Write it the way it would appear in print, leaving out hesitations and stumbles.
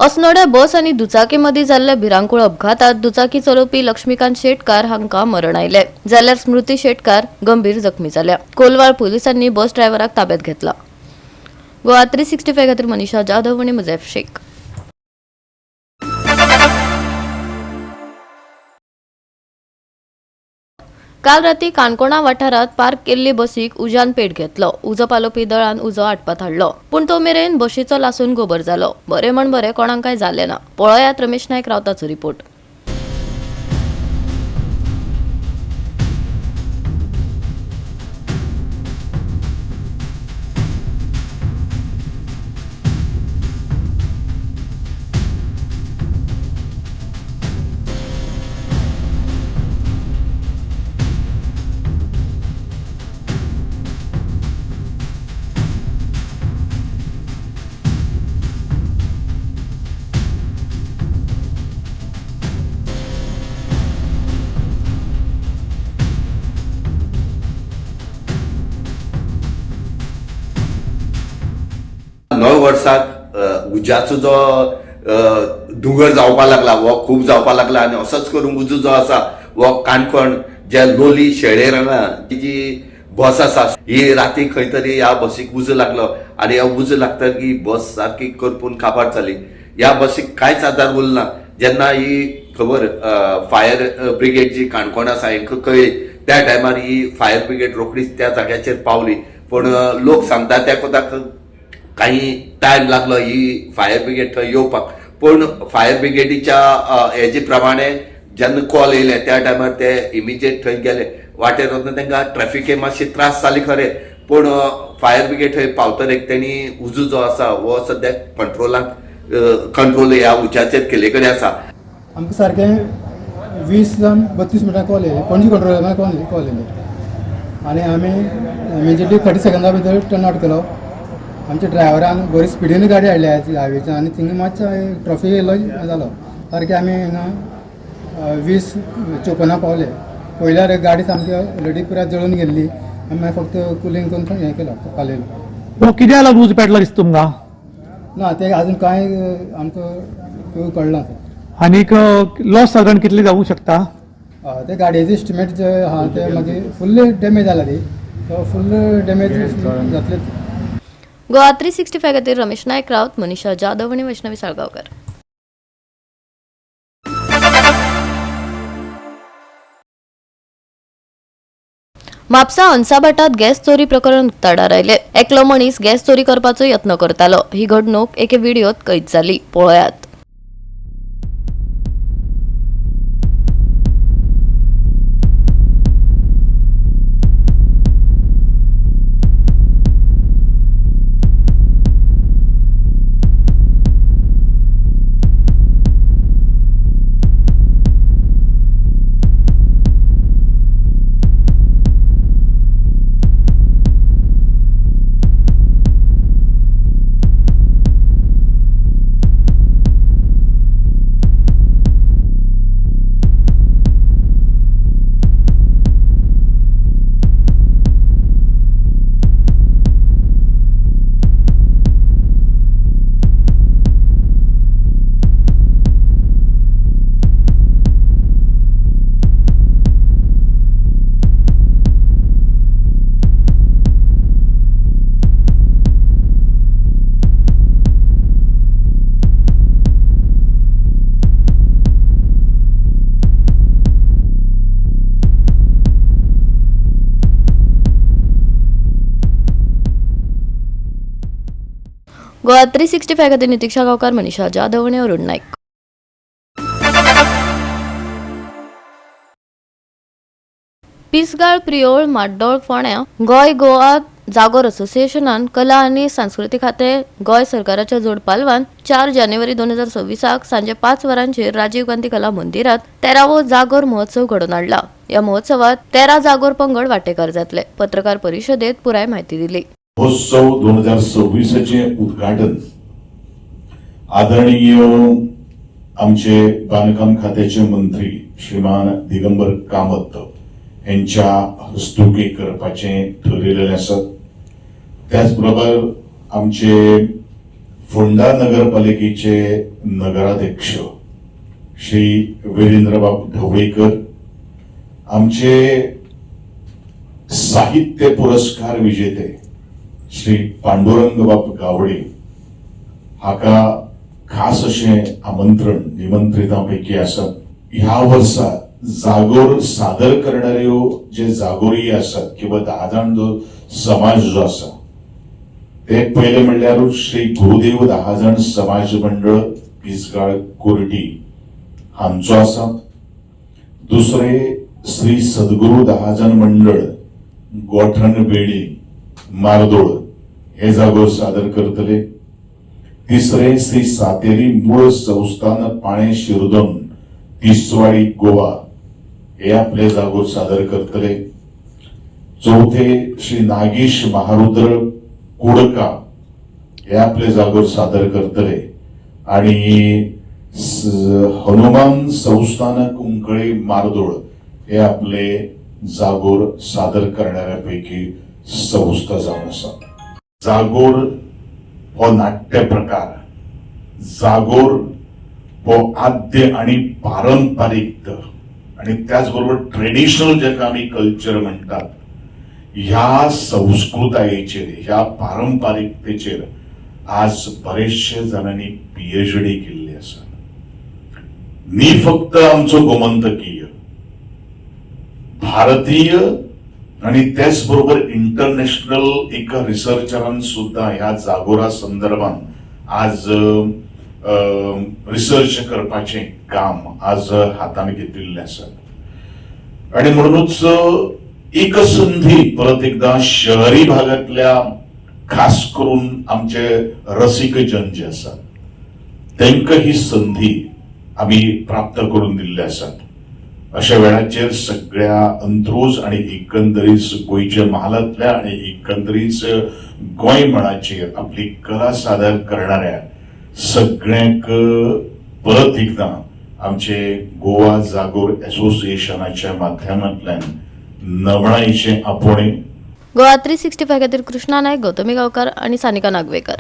अस्नोड्या बस आणि दुचाकी मध्ये जाल्ल्या भिरांकूळ अपघातात दुचाकी चलोवपी लक्ष्मीकांत शेटकार हांका मरण आयले जाल्यार स्मृती शेटकार गंभीर जखमी जाल्या। कोलवाळ पोलिसांनी बस ड्रायव्हराक ताब्यात घेतला। गोवा 365 खातीर मनीषा जाधव आणि मुझैफ शेख। काल राती काणकोणा वाठारात पार्क केल्ली बसीक उज्यान पेट घेतलो। उजो पालोवपी दळान उजो आटपात हाडलो, पूण तो मेरेन बसीचो लासून गोबर जालो। बरे म्हण बरे कोणाक काय जालें ना। पळयात रमेश नायक रावताचो रिपोर्ट। नव्या वर्साक उज्याचो जो दुंगर जावपाक लागला वो खूब जावपाक लागला आनी असोच करून उजो जो आसा वो काणकोण जे लोली शेळेरांगा जी बस आसा ही राती खंय तरी ह्या बसीक उजो लागलो आनी ह्या उजो लागता की बस सारकी करपून काबार जाली। ह्या बसीक कांयच आदार उरना। जेन्ना ही खबर फायर ब्रिगेड जी काणकोण आसा हांकां कळ्ळी त्या टायमार ही फायर ब्रिगेड रोखडीच त्या जाग्याचेर पावली, पण लोक सांगता त्या कोताक काही टाइम लागलो ही फायर ब्रिगेड थंय येवपाक। पण फायर ब्रिगेडीच्या हेजे प्रमाणे जेन्ना कॉल येयले त्या टायमार ते इमिजिएट थंय गेले। वाटेर वतना तांकां ट्रॅफिके मातशी त्रास जाली खरे, पण फायर ब्रिगेड थंय पावतरेक तेणी उजो जो आसा वो सद्याक कंट्रोल ह्या उज्याचेर केले कडेन आसा। आमकां सारकें 20 जावन 32 मिनटां कॉल येयली, पणजी कंट्रोल कॉल येयली आनी आमी इमिजिएटली 30 सेकंदां भितर टर्न आउट केलो। आमच्या ड्रायव्हरान बरी स्पिडीन गाडी हाडली हायवेच्यान आनी थिंगा मातसो ट्रॉफिक येयलो जालो सारकें आमी हिंगा 20:54 पावले। पयल्यार गाडी सामकी ऑलरेडी पुराय जळून गेल्ली आमी मागीर फक्त कुलींग करून हें केलो पालयलो। कित्याक लागून उजो पेटलो दिसता तुमकां? ना ते अजून कांय आमकां कळना। आनीक लॉस साधारण कितले जावंक शकता? ते गाडयेचे एस्टिमेट जे आहा ते मागीर फुल्ल डॅमेज जाला ती, तो फुल्ल डॅमेज जातले। गोवा 365 खातीर रमेश नायक रावत, मनीषा जाधव आणि वैष्णवी साळगांवकर। म्हापसा हंसाभाटात गॅस चोरी प्रकरण उक्ताडार आयले। एकलो मनीस गॅस चोरी करपाचो यत्न करतालो। ही घडणूक एके व्हिडिओत कैद जाली। पळयात। गोवा 365 खातीर नितीक्षा गांवकार, मनीषा जाधव आणि अरुण नायक। पिसगाळ, प्रियोळ, माड्डोळ, फोंड्या गोवा जागोर असोसिएशनान कला आणि संस्कृती खाते गोय सरकाराच्या जोड पालवान 4 जानेवारी 2026 सांजे 5 वरांचेर राजीव गांधी कला मंदिरात 13वो जागोर महोत्सव घडोवन हाडला। या महोत्सवात 13 जागोर पंगड वांटेकार जातले। पत्रकार परिषदेत पुराय माहिती दिली। महोत्सव 2026 चे उद्घाटन आदरणीय आमचे बांधकाम खात्याचे मंत्री श्रीमान दिगंबर कामत यांच्या हस्तुकी करपाचे ठरलेले आसा। त्याचबरोबर आमचे फोंडा नगरपालिकेचे नगराध्यक्ष श्री वीरेंद्रबाब ढवळीकर, आमचे साहित्य पुरस्कार विजेते श्री पांडुरंगबाब गावडे हाका खास अशें आमंत्रण निमंत्रितांपैकी आसात. ह्या वर्सा जागोर सादर करणाऱ्यो जे जागोरी आसात किंवा 10 जाण जो समाज जो आसा ते पहिले म्हणल्यार श्री गुरुदेव 10 जाण समाज मंडळ पिसगाळ कोर्टी हांचो आसा. दुसरे श्री सद्गुरू 10 जाण मंडळ गोठण बेळी मारदोळ हे जागोर सादर करतले. तिसरे श्री सातेरी मूळ संस्थान पाणे शिरदोन तिसवाडी गोवा हे आपले जागोर सादर करतले. चौथे श्री नागेश महारुद्र कुडका हे आपले जागोर सादर करतले. आणि हनुमान संस्थान कुंकळे मारदोळ हे आपले जागोर सादर करणाऱ्यापैकी संस्था जावन आसा. जागोर हो नाट्य प्रकार, जागोर हो आद्य आणि पारंपारिक आणि त्याचबरोबर ट्रेडिशनल जे आम्ही कल्चर म्हणतात ह्या संस्कृतायेचेर, ह्या पारंपारिकतेचेर आज बरेचशे जणांनी पीएचडी केल्ली आसा. न्ही फक्त आमचो गोमंतकीय, भारतीय आणि त्याचबरोबर इंटरनॅशनल एका रिसर्चरान सुद्धा ह्या जागोरा संदर्भात आज रिसर्च करपाचे काम आज हातान घेतिल्लें आसा. आणि म्हणूनच एक संधी परत एकदा शहरी भागातल्या खास करून आमचे रसिक जन जे आसात तांकां ही संधी आम्ही प्राप्त करून दिल्ले आसात. अशा वेळाचेर सगळ्या अंत्रूज आणि एकंदरीत गोंयच्या महालातल्या आणि एकंदरीत गोंय मळाचेर आपली कला सादर करणाऱ्या सगळ्यांक परत एकदा आमचे गोवा जागोर असोसिएशनाच्या माध्यमांतल्यान नवणाईचे आपोवणे. गोवा 365 खातीर कृष्णा नायक, गौतमी गांवकार आणि सानिका नागवेकर.